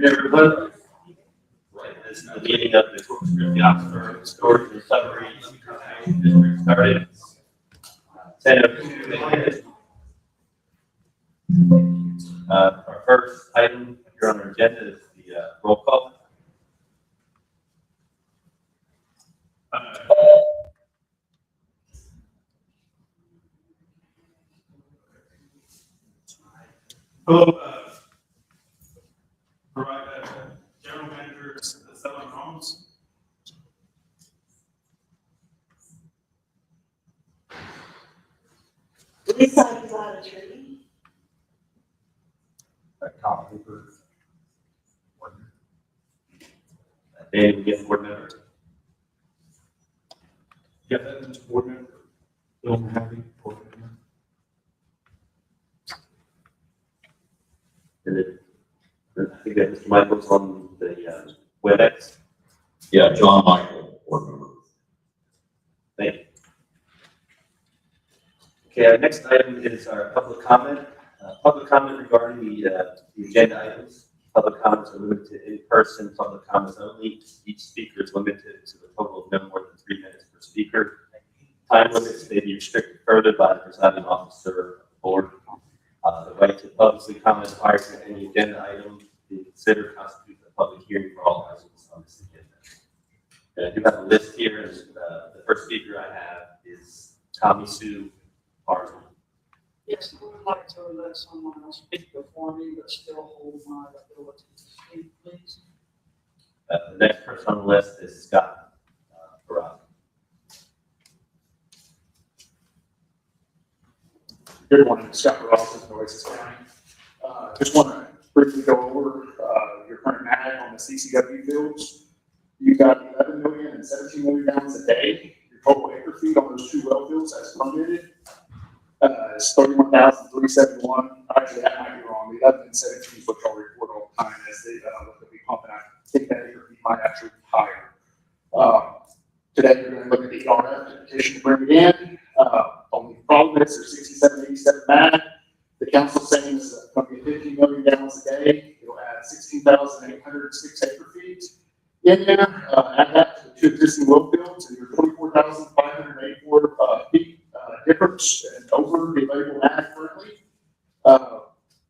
Everyone. Right, this is the meeting of the Corporate Oxford Storage and Submarine District started 10:02 a.m. Our first item here on our agenda is the roll call. Hello, provide general manager selling homes. This side is out of tree. Dave, get board member. Jeff Evans, board member. Bill Mahaffey, board member. And then I think that Mr. Michael's on the WebEx. Yeah, John Michael, board member. Thank you. Okay, our next item is our public comment. Public comment regarding the agenda items. Public comments are limited to in-person public comments only. Each speaker is limited to a total of no more than 3 minutes per speaker. Time limits may be restricted further by the presiding officer of the board. The right to publicly comment prior to any agenda item being considered constitutes a public hearing for all items on this agenda. And I do have a list here, and the first speaker I have is Tommy Sue Arnold. Yes, I would like to let someone else speak before me, but still hold my ability to speak, please. The next person on the list is Scott Barraza. Good morning, Scott Ross, Nueces County. Just want to briefly go over your current mag on the CCW fields. You've got 11 million and 17 million gallons a day. Your total acre feet on those two well fields as permitted is 31,371. Actually, that might be wrong. The 11 and 17 is what y'all report all the time as they look to be pumping out. I think that acre feet might actually be higher. Today, you're going to look at the ERF petition to bring it in. Only problem is there's 67, 87 mag. The council's saying this is going to be 15 million gallons a day. It'll add 16,806 acre feet in there. Add that to the two existing well fields, and your 24,584 feet difference and over the available mag currently.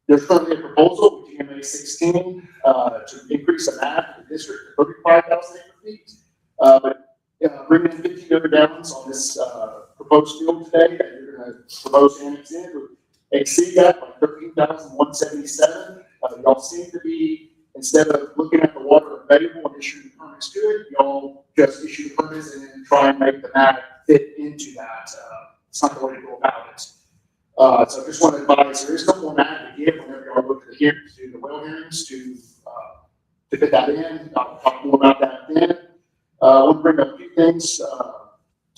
There's currently a proposal with GMA 16 to increase the mag for the district to 35,000 acre feet. Bring in 15 million gallons on this proposed field today that you're going to propose to annex in would exceed that by 13,177. Y'all seem to be, instead of looking at the water available and issuing permits to it, y'all just issue the permits and then try and make the mag fit into that. It's not the way to go about it. So I just want to advise, there is no more mag to give whenever y'all look at the hearings, to the well hearings to fit that in. I'll talk more about that then. I want to bring up a few things to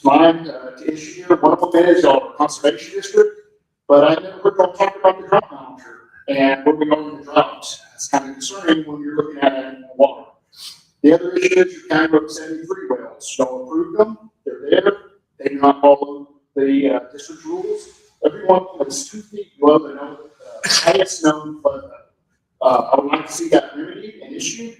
mind to issue here. One of them is our conservation district, but I never heard y'all talk about the drought monitor and where we go in the drought. It's kind of concerning when you're looking at it in the water. The other issue is your County Road 73 wells. Y'all approved them. They're there. They do not follow the district rules. Every one of them is 2 feet below the highest known flood level. I would like to see that remedied and issued.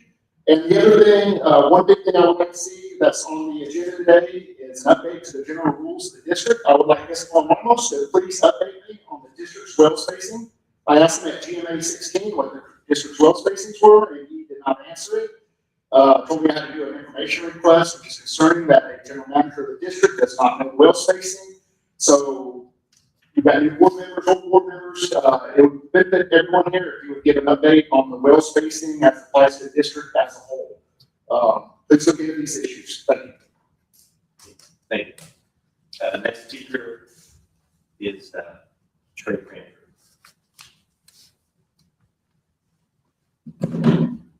And the other thing, one big thing I would like to see that's on the agenda today is an update to the general rules of the district. I would like Ms. Almost to please update me on the district's well spacing. I asked him at GMA 16 what the district's well spacings were, and he did not answer it. Told me I had to do an information request, which is concerning that a general manager of the district does not know well spacing. So you've got new board members, old board members. It would benefit everyone here if you would give an update on the well spacing as applies to the district as a whole. Please look into these issues. Thank you. Thank you. Next speaker is Trey Cranford.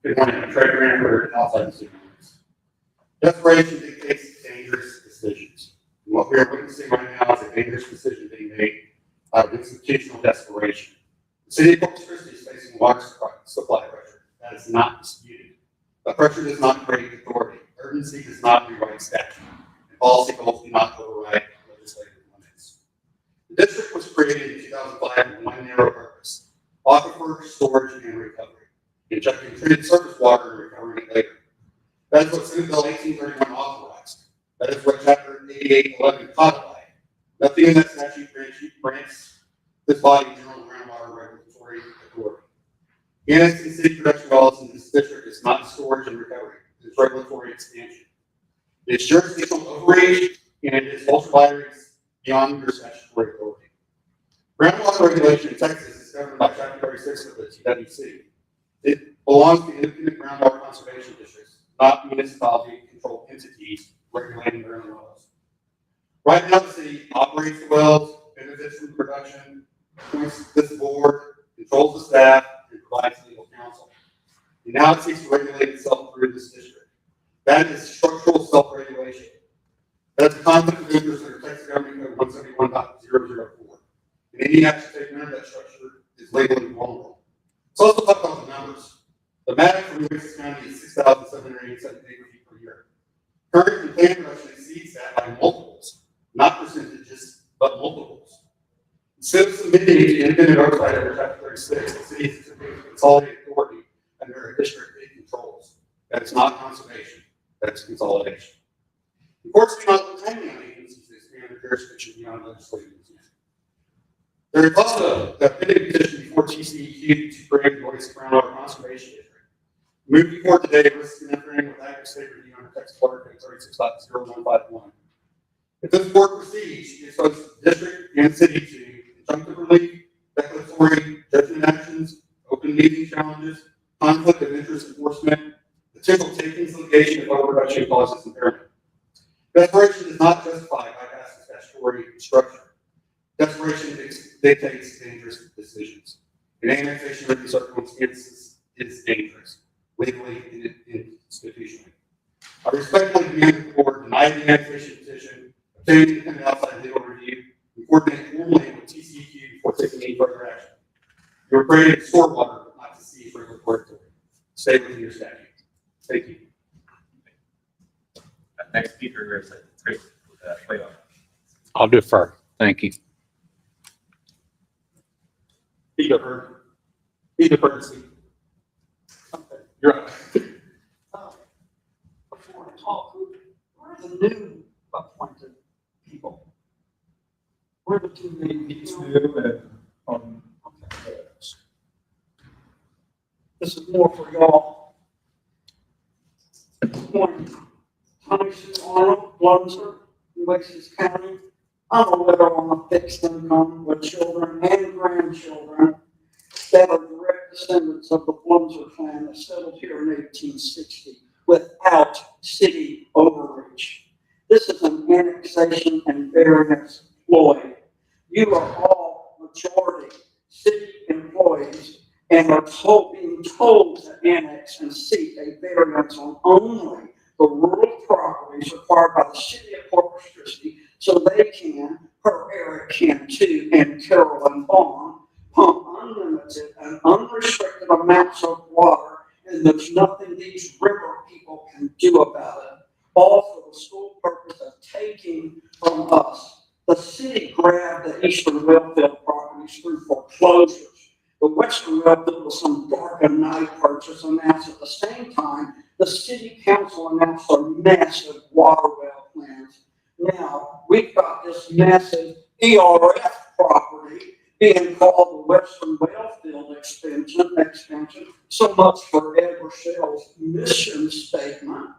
Good morning, I'm Trey Cranford, outside the supervisors. Desperation dictates dangerous decisions. What we are witnessing right now is a dangerous decision being made out of institutional desperation. The city of Corpus Christi is facing water supply pressure. That is not disputed. But pressure does not create authority. Urgency does not rewrite statute. And policy goals do not override legislative limits. The district was created in 2005 with one narrow purpose: aquifer storage and recovery, injecting treated surface water and recovering it later. That is what Senate Bill 1831 authorized. That is what Chapter 8811 codified. Nothing in that statute grants this body general groundwater regulatory authority. Annexing city production wells in this district is not storage and recovery. It is regulatory expansion. It's jurisdictional overreach, and it is ultra-virus beyond your statutory authority. Groundwater regulation in Texas is governed by Chapter 36 of the TWC. It belongs to independent groundwater conservation districts, not municipality-controlled entities regulating their own wells. Right now, the city operates the wells, benefits from production, appoints this board, controls the staff, and provides legal counsel. And now it seeks to regulate itself through this district. That is structural self-regulation. That's a conflict of interest under Texas Government Code 171.004. And any action taken under that structure is legally vulnerable. So let's talk about the numbers. The MAC for New Mexico County is 6,787 acre feet per year. Current and planned production exceeds that by multiples, not percentages, but multiples. Instead of submitting to independent oversight under Chapter 36, the city is to consolidate authority under a district it controls. That is not conservation, that is consolidation. The courts do not depend on agencies to expand their jurisdiction beyond legislative intent. There is also a pending petition before TCEQ to create the Voice Groundwater Conservation District. Move before today risks interfering with active state review under Texas Water Code 36.0151. If this board proceeds, it exposes the district and city to injunctive relief, declaratory judgment actions, open meeting challenges, conflict of interest enforcement, potential takings litigation if overreduction causes impairment. Desperation does not justify bypassing statutory structure. Desperation dictates dangerous decisions. And annexation of these circumstances is dangerous, legally and institutionally. I respectfully demand the board deny the annexation petition, obtain independent outside legal review, and coordinate formally with TCEQ before taking any further action. You are creating stormwater, not to seize regulatory authority. Stay within your statute. Thank you. Next speaker is Chris Playoff. I'll defer. Thank you. Be deferred. Be deferred, Steve. Okay, you're up. Before I talk, who are the new appointed people? Where are the two main people? Okay. This is more for y'all. Good morning. Tommy Sue Arnold, Blunser, Nueces County. I'm a widow on a fixed income with children and grandchildren that are direct descendants of the Blunser clan that settled here in 1860 without city overreach. This is an annexation and variance ploy. You are all majority city employees and are being told to annex and seek a variance on only the rural properties required by the city of Corpus Christi, so they can, Eric can too, and Carolyn Vaughn, pump unlimited and unrestricted amounts of water, and there's nothing these river people can do about it, all for the sole purpose of taking from us. The city grabbed the eastern wellfield properties through foreclosures. The western wellfield was some dark and night purchase announced at the same time. The city council announced a massive water well plans. Now, we've got this massive ERF property being called the Western Wellfield extension. So much for Ed Rochelle's mission statement.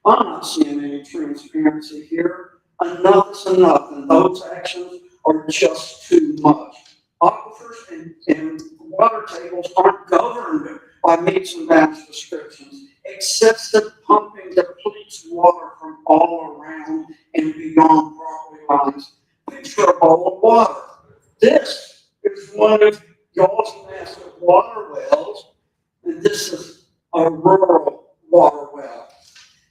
I'm not seeing any transparency here. Enough is enough, and those actions are just too much. Aquifers and water tables aren't governed by meets and bounds descriptions. Excessive pumping depletes water from all around and beyond property lines. Picture a bowl of water. This is one of y'all's massive water wells, and this is a rural water well.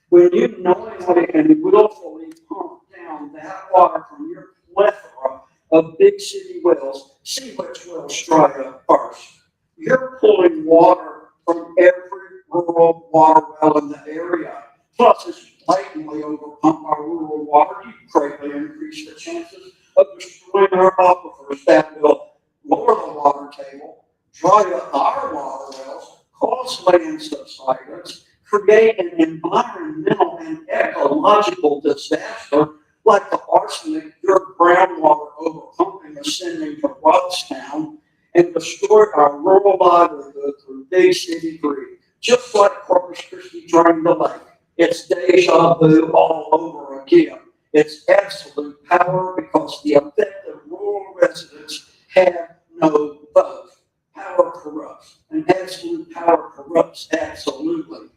When you knowingly and willfully pump down down that water from your plethora of big city wells, see which wells dry up first. You're pulling water from every rural water well in the area. Plus, as you blatantly overpump our rural water, you greatly increase the chances of destroying our aquifers that will lower the water table, dry up our water wells, cause land subsidence, create an environmental and ecological disaster like the arsenic your groundwater overpumping is sending to Robstown, and destroy our rural livelihood through big city greed, just like Corpus Christi drained the lake. It's deja vu all over again. It's absolute power because the effective rural residents have no vote. Power corrupts, and absolute power corrupts absolutely.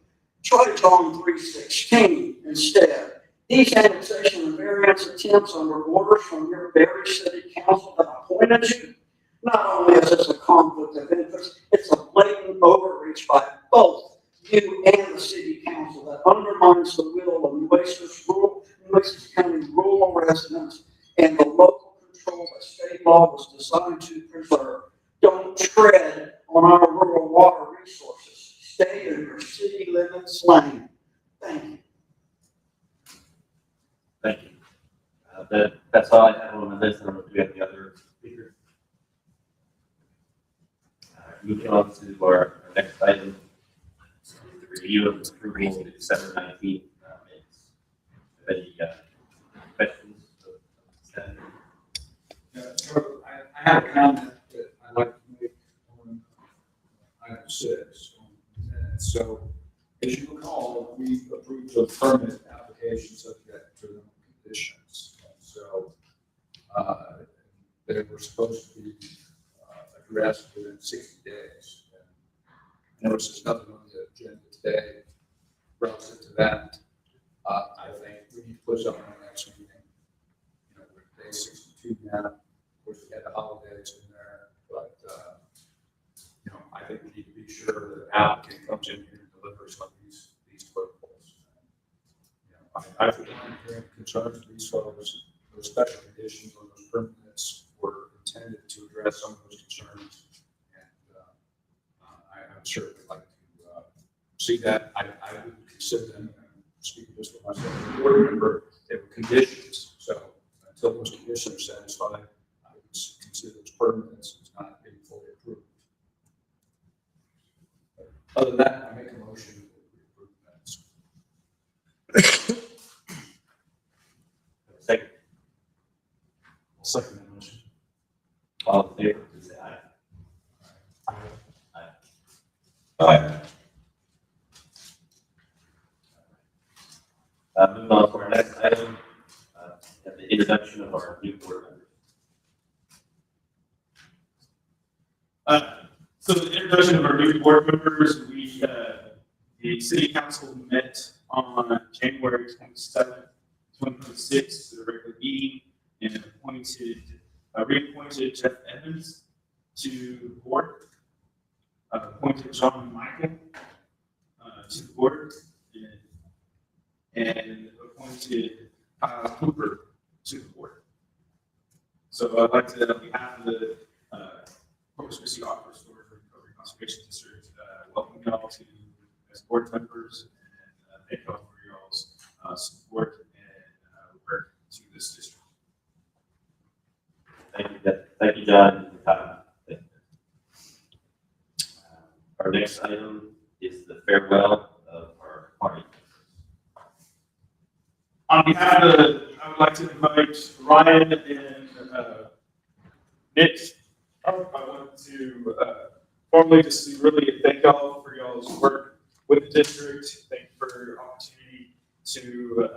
Try John 3:16 instead. These annexation and variance attempts under orders from your very city council that appointed you, not only is this a conflict of interest, it's a blatant overreach by both you and the city council that undermines the will of Nueces County rural residents and the local control that state law was designed to preserve. Don't tread on our rural water resources. Stay in your city limits lane. Thank you. Thank you. That's all I have on the list. I don't know if we have the other speakers. Moving on to our next item, the review of approval of the December 19th minutes. Any questions? Yeah, so I have a comment that I'd like to make on item 6. So, as you recall, we approved a permit application subject to the conditions. And so, they were supposed to be addressed within 60 days. And I notice there's nothing on the agenda today relative to that. I think we need to put something on the next meeting. You know, we're day 62 now. Of course, we had the holidays in there, but, you know, I think we need to be sure that the applicant comes in here and delivers on these protocols. You know, I for one, hearing concerns of these folks, those special conditions on those permits were intended to address some of those concerns. And I'm sure would like to see that. I would consider them, speaking just for myself, as a board member, they were conditions. So until those conditions are satisfied, I would consider those permits as not being fully approved. Other than that, I make a motion that we approve the minutes. Second. I'll second that motion. All in favor, please say aye. Aye. Moving on to our next item, the introduction of our new board members. So the introduction of our new board members, the city council met on January 27th, 2026, to the regular meeting, and reappointed Jeff Evans to the board, appointed John Michael to the board, and appointed Kyle Cooper to the board. So I'd like to, on behalf of the Corpus Christi Aquifer Storage and Recovery Conservation District, welcome y'all to as board members, and thank y'all for y'all's support and work to this district. Thank you, John. Our next item is the farewell of our party. On behalf of I would like to invite Ryan and Nick up. I want to formally just really thank y'all for y'all's work with the district. Thank you for your opportunity to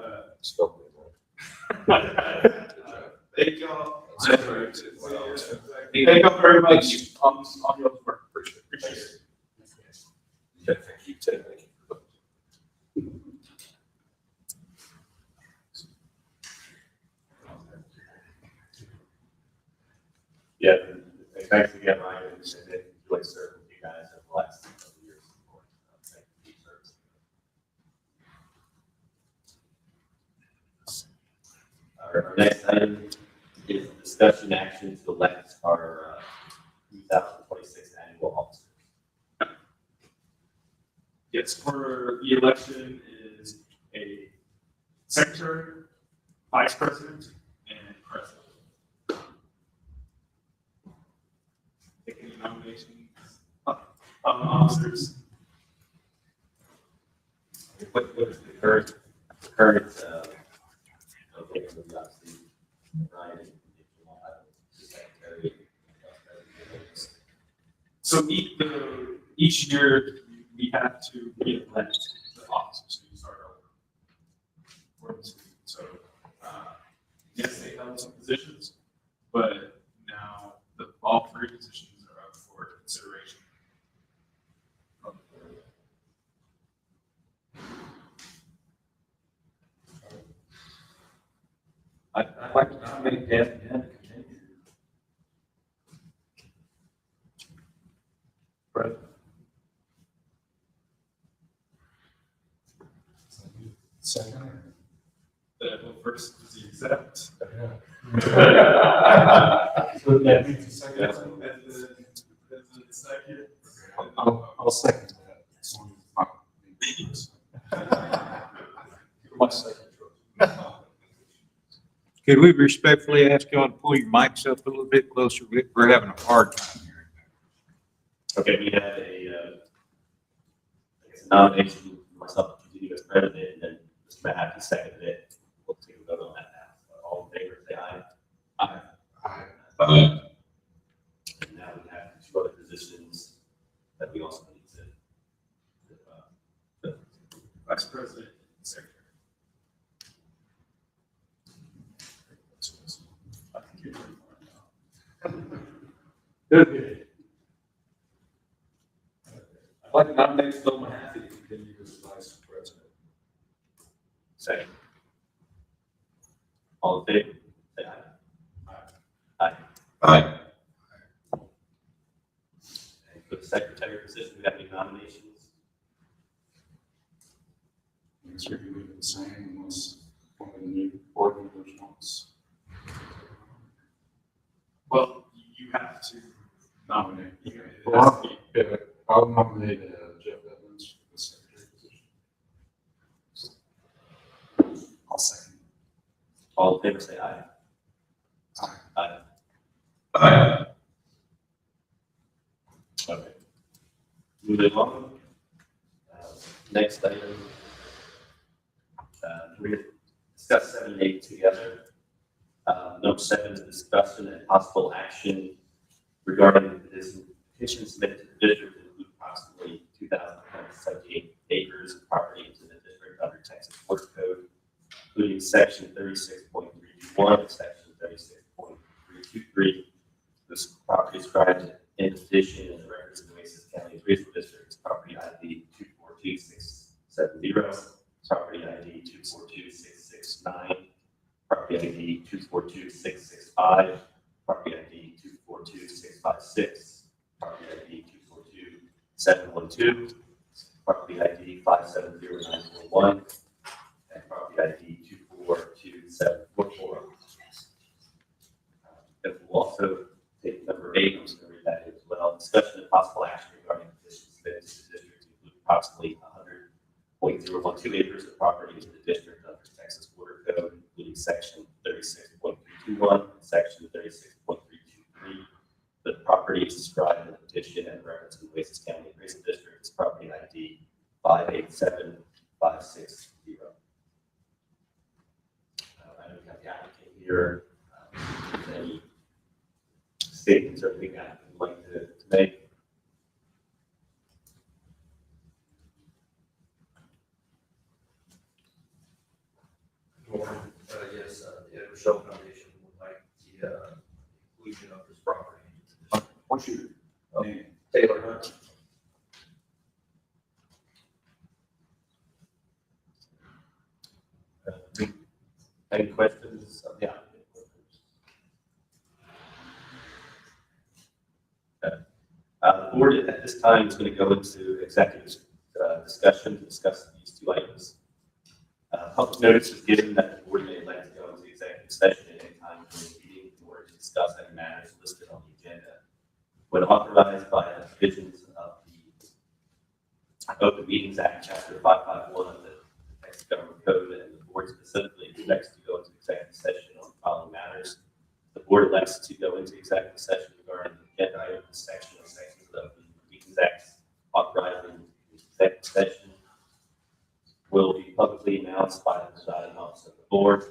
thank y'all. Thank y'all very much on y'all's work. Appreciate it. Thank you, Ted. Thank you. Yeah, thanks again, Ryan, and enjoy serving with you guys over the last couple of years. Thank you for your service. Our next item is discussion action to elect our 2026 annual officers. Yes, for the election is a secretary, vice president, and president. Take any nominations of officers. What is the current, okay, so we obviously, Ryan, if you want, the secretary. So each year, we have to re-elect the officers, so you start over. So, yes, they held some positions, but now all three positions are up for consideration. I'd like to nominate Dan again to continue. Brett? Second. Well, first, does he accept? So that means a second. As a second. I'll second that. As long as it's not me. My second choice. Could we respectfully ask y'all to pull your mics up a little bit closer? We're having a hard time hearing. Okay, we have a nomination for myself to continue as president, and then Mr. Mahaffey seconded it. We'll take a vote on that now. All in favor, say aye. Aye. Aye. And now we have two other positions that we also need to Vice president and secretary. I can get rid of it now. Good. I'd like to nominate Phil Mahaffey to continue as vice president. second. All in favor, say aye. Aye. Aye. And for the secretary position, we have any nominations? Answer you leave it the same unless one of the new board members wants. Well, you have to nominate. I'll nominate Jeff Evans for the secretary position. I'll second. All in favor, say aye. Aye. Aye. Aye. Okay. Moving along. Next item. We're going to discuss 7 and 8 together. Note 7 is discussion and possible action regarding this petition submitted to the district to include approximately 2,178 acres of property into the district under Texas Water Code, including section 36.321, section 36.323. This property is described in the petition and the records of the Oasis County Regional District's property ID 242670, property ID 242669, property ID 242665, property ID 242656, property ID 242712, property ID 570941, and property ID 242744. And we'll also take number 8, I'm just going to read that as well. Discussion and possible action regarding petitions submitted to the district to include approximately 100.012 acres of property in the district under Texas Water Code, including section 36.321 and section 36.323. The property is described in the petition and reference in Oasis County Regional District's property ID 587560. I know we have the applicant here. Any statements or anything that you'd like to make? Yes, the Rochelle Foundation would like the inclusion of this property. What's your name? Taylor Hunt. Any questions of the applicant? The board at this time is going to go into executive discussion to discuss these two items. Public notice is given that the board may elect to go into executive session when authorized by the provisions of the Open Meetings Act, Chapter 551 of the Texas Government Code, and the board specifically expects to go into executive session on the following matters. The board elects to go into executive session regarding the agenda item section of sections of the Meetings Act authorizing the executive session will be publicly announced by the presiding officer of the board.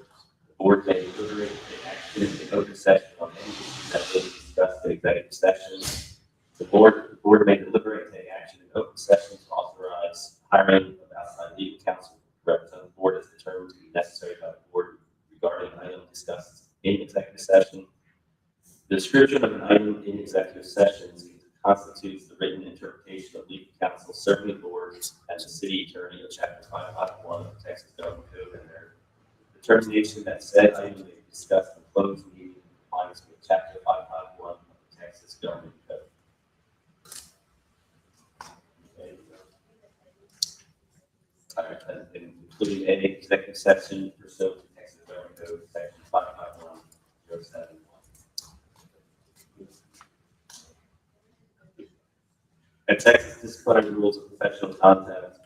The board may deliberate and take action in open session on any issues that will be discussed in executive session. The board may deliberate and take action in open session to authorize hiring of outside legal counsel to represent the board as determined to be necessary by the board regarding an item discussed in executive session. The description of an item in executive session constitutes the written interpretation of legal counsel serving the board and the city attorney of Chapter 551 of the Texas Government Code, and their determination that said item may be discussed in closed meeting in compliance with Chapter 551 of the Texas Government Code. All right, and including any executive session pursuant to Texas Government Code, Section 551.071. And Texas Disciplinary Rules of Professional Conduct,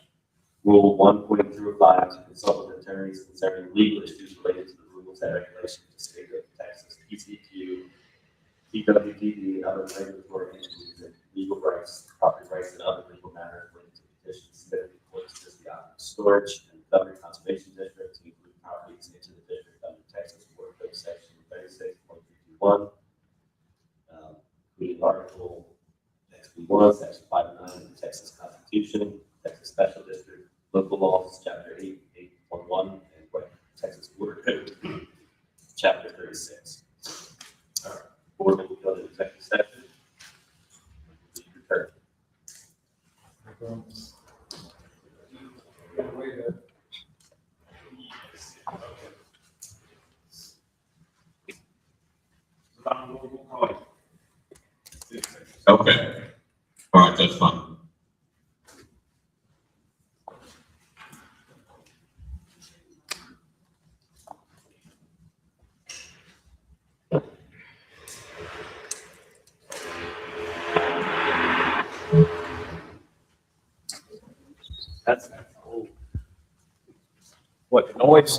Rule 1.05, to consult with attorneys concerning legal issues related to the rules and regulations of the state of Texas, PCQ, PWPD, and other regulatory entities, and legal rights, property rights, and other legal matters related to petitions submitted to courts as the object of storage and government conservation district to include properties into the district under Texas Court Code Section 36.321, including Article XB1, Section 509 of the Texas Constitution, Texas Special District, Local Laws, Chapter 8.1, and Texas Border Code, Chapter 36. All right, board will go to executive session. Please return. Okay. All right, that's fine. That's old. What, the noise?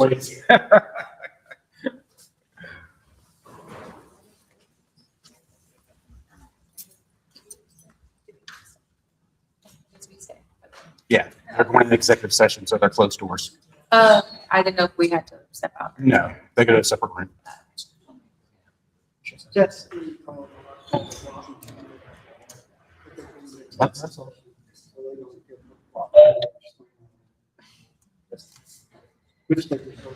Yeah, they're going into executive session, so they're closed doors. I didn't know if we had to step out. No, they go to a separate room. Just. That's all. Which they prefer.